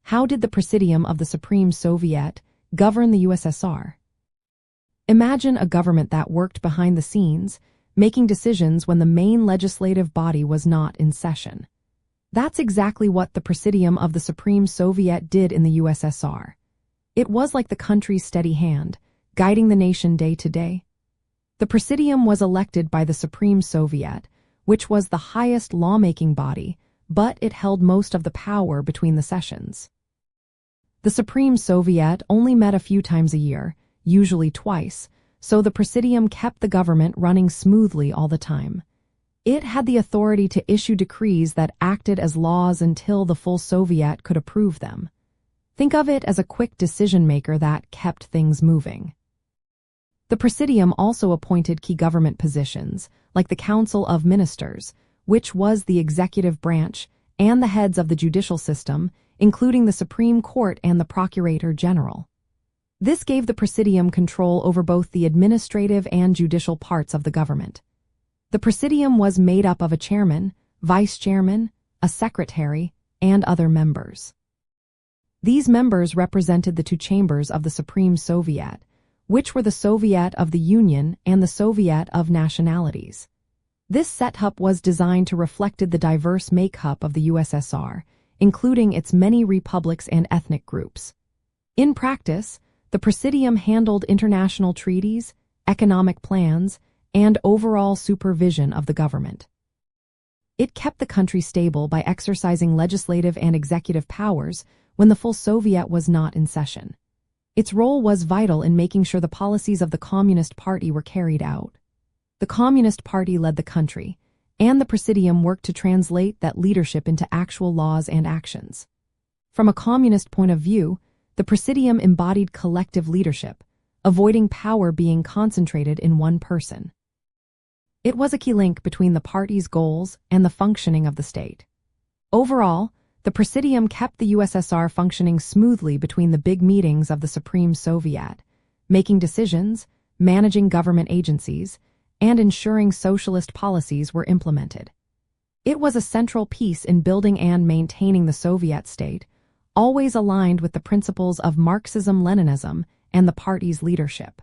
How did the Presidium of the Supreme Soviet govern the USSR? Imagine a government that worked behind the scenes, making decisions when the main legislative body was not in session. That's exactly what the Presidium of the Supreme Soviet did in the USSR. It was like the country's steady hand, guiding the nation day to day. The Presidium was elected by the Supreme Soviet, which was the highest lawmaking body, but it held most of the power between the sessions. The Supreme Soviet only met a few times a year, usually twice, so the Presidium kept the government running smoothly all the time. It had the authority to issue decrees that acted as laws until the full Soviet could approve them. Think of it as a quick decision-maker that kept things moving. The Presidium also appointed key government positions, like the Council of Ministers, which was the executive branch, and the heads of the judicial system, including the Supreme Court and the Procurator General. This gave the Presidium control over both the administrative and judicial parts of the government. The Presidium was made up of a chairman, vice-chairman, a secretary, and other members. These members represented the two chambers of the Supreme Soviet, which were the Soviet of the Union and the Soviet of Nationalities. This setup was designed to reflect the diverse makeup of the USSR, including its many republics and ethnic groups. In practice, the Presidium handled international treaties, economic plans, and overall supervision of the government. It kept the country stable by exercising legislative and executive powers when the full Soviet was not in session. Its role was vital in making sure the policies of the Communist Party were carried out. The Communist Party led the country, and the Presidium worked to translate that leadership into actual laws and actions. From a communist point of view, the Presidium embodied collective leadership, avoiding power being concentrated in one person. It was a key link between the party's goals and the functioning of the state. Overall, the Presidium kept the USSR functioning smoothly between the big meetings of the Supreme Soviet, making decisions, managing government agencies, and ensuring socialist policies were implemented. It was a central piece in building and maintaining the Soviet state, always aligned with the principles of Marxism-Leninism and the party's leadership.